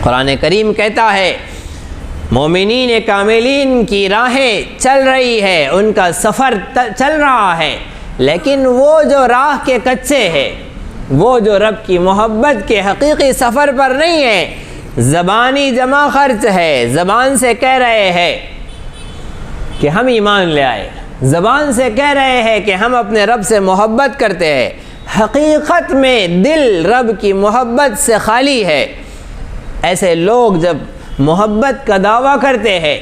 قرآن کریم کہتا ہے مومنین کاملین کی راہیں چل رہی ہے، ان کا سفر چل رہا ہے، لیکن وہ جو راہ کے کچے ہیں، وہ جو رب کی محبت کے حقیقی سفر پر نہیں ہے، زبانی جمع خرچ ہے، زبان سے کہہ رہے ہیں کہ ہم ایمان لے آئے، زبان سے کہہ رہے ہیں کہ ہم اپنے رب سے محبت کرتے ہیں، حقیقت میں دل رب کی محبت سے خالی ہے، ایسے لوگ جب محبت کا دعویٰ کرتے ہیں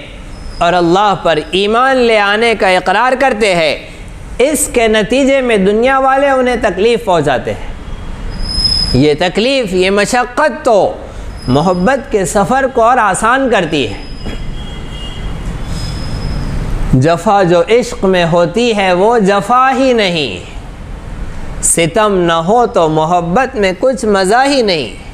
اور اللہ پر ایمان لے آنے کا اقرار کرتے ہیں، اس کے نتیجے میں دنیا والے انہیں تکلیف پہنچاتے ہیں۔ یہ تکلیف، یہ مشقت تو محبت کے سفر کو اور آسان کرتی ہے۔ جفا جو عشق میں ہوتی ہے وہ جفا ہی نہیں، ستم نہ ہو تو محبت میں کچھ مزہ ہی نہیں۔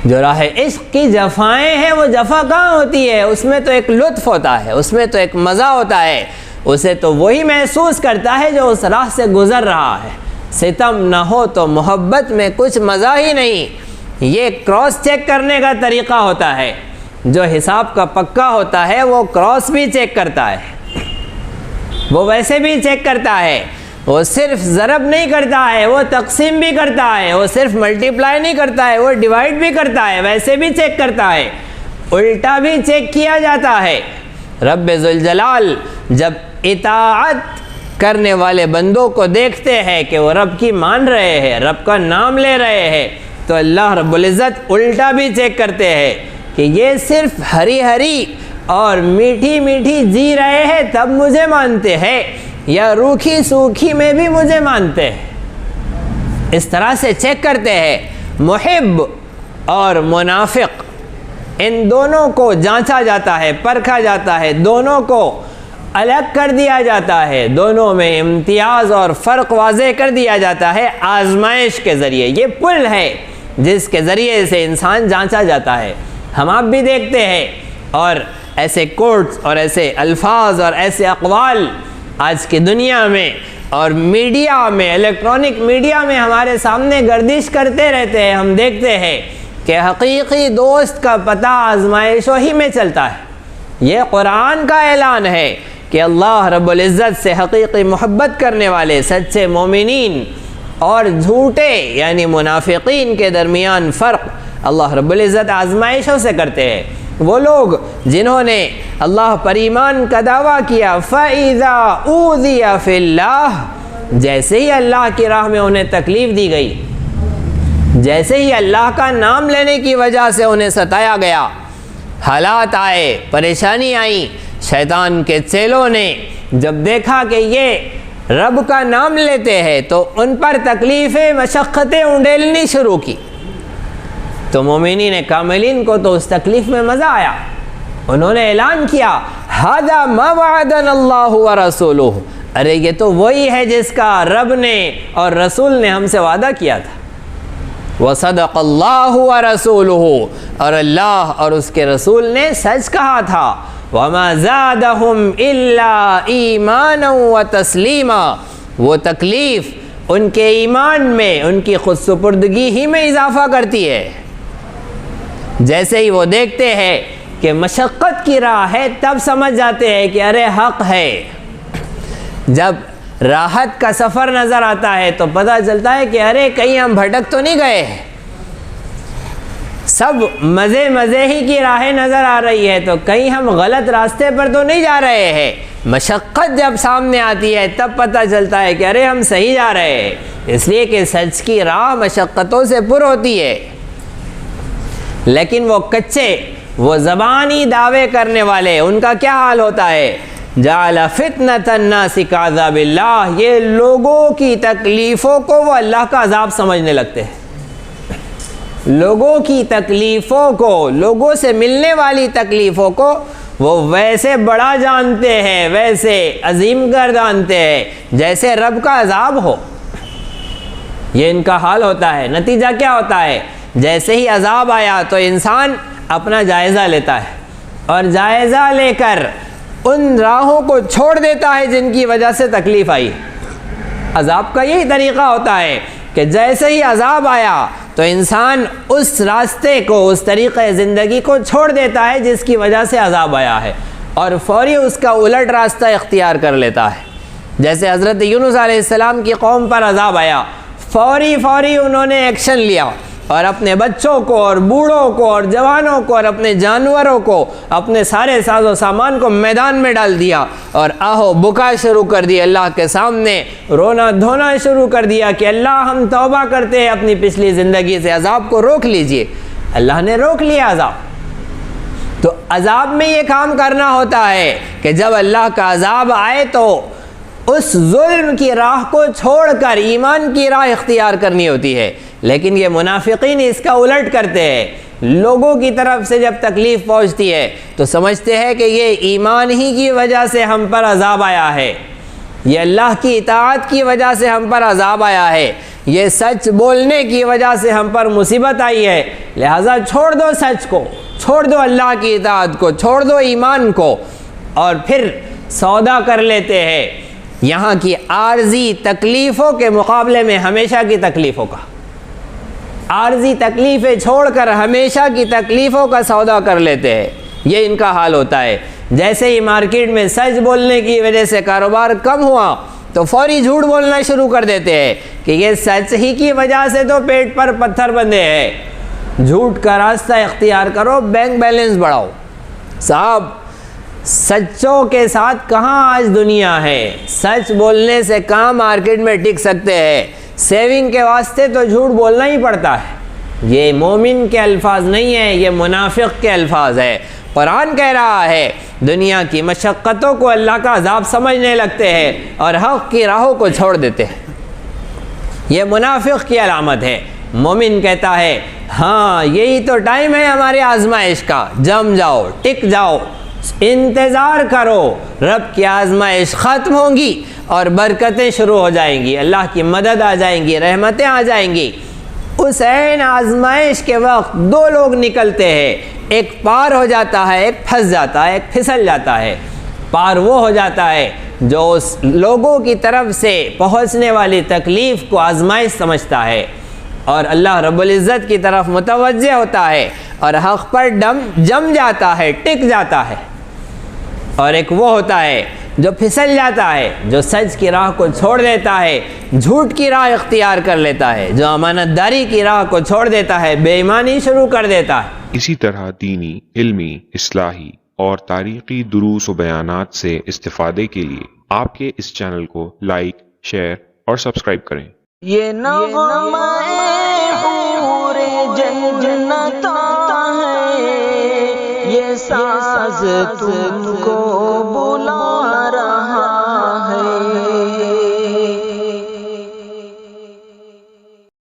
جو راہ عشق کی جفائیں ہیں وہ جفا کہاں ہوتی ہے؟ اس میں تو ایک لطف ہوتا ہے، اس میں تو ایک مزہ ہوتا ہے، اسے تو وہی محسوس کرتا ہے جو اس راہ سے گزر رہا ہے۔ ستم نہ ہو تو محبت میں کچھ مزہ ہی نہیں، یہ کراس چیک کرنے کا طریقہ ہوتا ہے۔ جو حساب کا پکا ہوتا ہے وہ کراس بھی چیک کرتا ہے، وہ ویسے بھی چیک کرتا ہے، وہ صرف ضرب نہیں کرتا ہے، وہ تقسیم بھی کرتا ہے، وہ صرف ملٹیپلائی نہیں کرتا ہے، وہ ڈیوائڈ بھی کرتا ہے، ویسے بھی چیک کرتا ہے، الٹا بھی چیک کیا جاتا ہے۔ رب ذوالجلال جب اطاعت کرنے والے بندوں کو دیکھتے ہیں کہ وہ رب کی مان رہے ہیں، رب کا نام لے رہے ہیں، تو اللہ رب العزت الٹا بھی چیک کرتے ہیں کہ یہ صرف ہری ہری اور میٹھی میٹھی جی رہے ہیں تب مجھے مانتے ہیں، یا روکھی سوکھی میں بھی مجھے مانتے ہیں۔ اس طرح سے چیک کرتے ہیں۔ محب اور منافق، ان دونوں کو جانچا جاتا ہے، پرکھا جاتا ہے، دونوں کو الگ کر دیا جاتا ہے، دونوں میں امتیاز اور فرق واضح کر دیا جاتا ہے آزمائش کے ذریعے۔ یہ پل ہے جس کے ذریعے سے انسان جانچا جاتا ہے۔ ہم آپ بھی دیکھتے ہیں، اور ایسے کوٹس اور ایسے الفاظ اور ایسے اقوال آج کی دنیا میں اور میڈیا میں، الیکٹرانک میڈیا میں ہمارے سامنے گردش کرتے رہتے ہیں۔ ہم دیکھتے ہیں کہ حقیقی دوست کا پتہ آزمائشوں ہی میں چلتا ہے۔ یہ قرآن کا اعلان ہے کہ اللہ رب العزت سے حقیقی محبت کرنے والے سچے مومنین اور جھوٹے یعنی منافقین کے درمیان فرق اللہ رب العزت آزمائشوں سے کرتے ہیں۔ وہ لوگ جنہوں نے اللہ پر ایمان کا دعویٰ کیا، فَإِذَا أُوذِيَ فِي اللَّهِ، جیسے ہی اللہ کی راہ میں انہیں تکلیف دی گئی، جیسے ہی اللہ کا نام لینے کی وجہ سے انہیں ستایا گیا، حالات آئے، پریشانی آئی، شیطان کے چیلوں نے جب دیکھا کہ یہ رب کا نام لیتے ہیں تو ان پر تکلیفیں، مشقتیں انڈیلنی شروع کی۔ تو مومنین کاملین کو تو اس تکلیف میں مزہ آیا، انہوں نے اعلان کیا ھذا ما وعدنا اللہ ورسولہ، ارے یہ تو وہی ہے جس کا رب نے اور رسول نے ہم سے وعدہ کیا تھا۔ وصدق اللہ ورسولہ، اور اللہ اور اس کے رسول نے سچ کہا تھا۔ وما زادہم الا ایمانا وتسلیما، وہ تکلیف ان کے ایمان میں، ان کی خود سپردگی ہی میں اضافہ کرتی ہے۔ جیسے ہی وہ دیکھتے ہیں کہ مشقت کی راہ ہے تب سمجھ جاتے ہیں کہ ارے حق ہے۔ جب راحت کا سفر نظر آتا ہے تو پتہ چلتا ہے کہ ارے کہیں ہم بھٹک تو نہیں گئے، سب مزے مزے ہی کی راہیں نظر آ رہی ہے، تو کہیں ہم غلط راستے پر تو نہیں جا رہے ہیں۔ مشقت جب سامنے آتی ہے تب پتہ چلتا ہے کہ ارے ہم صحیح جا رہے ہیں، اس لیے کہ سچ کی راہ مشقتوں سے پر ہوتی ہے۔ لیکن وہ کچے، وہ زبانی دعوے کرنے والے، ان کا کیا حال ہوتا ہے؟ جعل فتنة الناس كعذاب اللہ، یہ لوگوں کی تکلیفوں کو وہ اللہ کا عذاب سمجھنے لگتے ہیں۔ لوگوں کی تکلیفوں کو، لوگوں سے ملنے والی تکلیفوں کو وہ ویسے بڑا جانتے ہیں، ویسے عظیم گردانتے ہیں جیسے رب کا عذاب ہو۔ یہ ان کا حال ہوتا ہے۔ نتیجہ کیا ہوتا ہے؟ جیسے ہی عذاب آیا تو انسان اپنا جائزہ لیتا ہے، اور جائزہ لے کر ان راہوں کو چھوڑ دیتا ہے جن کی وجہ سے تکلیف آئی۔ عذاب کا یہی طریقہ ہوتا ہے کہ جیسے ہی عذاب آیا تو انسان اس راستے کو، اس طریقۂ زندگی کو چھوڑ دیتا ہے جس کی وجہ سے عذاب آیا ہے، اور فوری اس کا الٹ راستہ اختیار کر لیتا ہے۔ جیسے حضرت یونس علیہ السلام کی قوم پر عذاب آیا، فوری انہوں نے ایکشن لیا اور اپنے بچوں کو اور بوڑھوں کو اور جوانوں کو اور اپنے جانوروں کو، اپنے سارے ساز و سامان کو میدان میں ڈال دیا اور آہو بکا شروع کر دی، اللہ کے سامنے رونا دھونا شروع کر دیا کہ اللہ ہم توبہ کرتے ہیں اپنی پچھلی زندگی سے، عذاب کو روک لیجئے۔ اللہ نے روک لیا عذاب۔ تو عذاب میں یہ کام کرنا ہوتا ہے کہ جب اللہ کا عذاب آئے تو اس ظلم کی راہ کو چھوڑ کر ایمان کی راہ اختیار کرنی ہوتی ہے۔ لیکن یہ منافقین اس کا الٹ کرتے ہیں، لوگوں کی طرف سے جب تکلیف پہنچتی ہے تو سمجھتے ہیں کہ یہ ایمان ہی کی وجہ سے ہم پر عذاب آیا ہے، یہ اللہ کی اطاعت کی وجہ سے ہم پر عذاب آیا ہے، یہ سچ بولنے کی وجہ سے ہم پر مصیبت آئی ہے، لہٰذا چھوڑ دو سچ کو، چھوڑ دو اللہ کی اطاعت کو، چھوڑ دو ایمان کو، اور پھر سودا کر لیتے ہیں یہاں کی عارضی تکلیفوں کے مقابلے میں ہمیشہ کی تکلیفوں کا۔ عارضی تکلیفیں چھوڑ کر ہمیشہ کی تکلیفوں کا سودا کر لیتے ہیں، یہ ان کا حال ہوتا ہے۔ جیسے ہی مارکیٹ میں سچ بولنے کی وجہ سے کاروبار کم ہوا تو فوری جھوٹ بولنا شروع کر دیتے ہیں کہ یہ سچ ہی کی وجہ سے تو پیٹ پر پتھر بندھے ہیں، جھوٹ کا راستہ اختیار کرو، بینک بیلنس بڑھاؤ۔ صاحب سچوں کے ساتھ کہاں آج دنیا ہے، سچ بولنے سے کہاں مارکیٹ میں ٹک سکتے ہیں، سیونگ کے واسطے تو جھوٹ بولنا ہی پڑتا ہے۔ یہ مومن کے الفاظ نہیں ہیں، یہ منافق کے الفاظ ہیں۔ قرآن کہہ رہا ہے دنیا کی مشقتوں کو اللہ کا عذاب سمجھنے لگتے ہیں اور حق کی راہوں کو چھوڑ دیتے ہیں، یہ منافق کی علامت ہے۔ مومن کہتا ہے ہاں یہی تو ٹائم ہے ہمارے آزمائش کا، جم جاؤ، ٹک جاؤ، انتظار کرو، رب کی آزمائش ختم ہوں گی اور برکتیں شروع ہو جائیں گی، اللہ کی مدد آ جائیں گی، رحمتیں آ جائیں گی۔ اس عین آزمائش کے وقت دو لوگ نکلتے ہیں، ایک پار ہو جاتا ہے، ایک پھنس جاتا ہے، ایک پھسل جاتا ہے۔ پار وہ ہو جاتا ہے جو اس لوگوں کی طرف سے پہنچنے والی تکلیف کو آزمائش سمجھتا ہے اور اللہ رب العزت کی طرف متوجہ ہوتا ہے اور حق پر جم جاتا ہے، ٹک جاتا ہے۔ اور ایک وہ ہوتا ہے جو پھسل جاتا ہے، جو سچ کی راہ کو چھوڑ دیتا ہے، جھوٹ کی راہ اختیار کر لیتا ہے، جو امانت داری کی راہ کو چھوڑ دیتا ہے، بے ایمانی شروع کر دیتا ہے۔ اسی طرح دینی، علمی، اصلاحی اور تاریخی دروس و بیانات سے استفادے کے لیے آپ کے اس چینل کو لائک، شیئر اور سبسکرائب کریں۔ یہ نغمہ حور جنت ہے، یہ ساز تم کو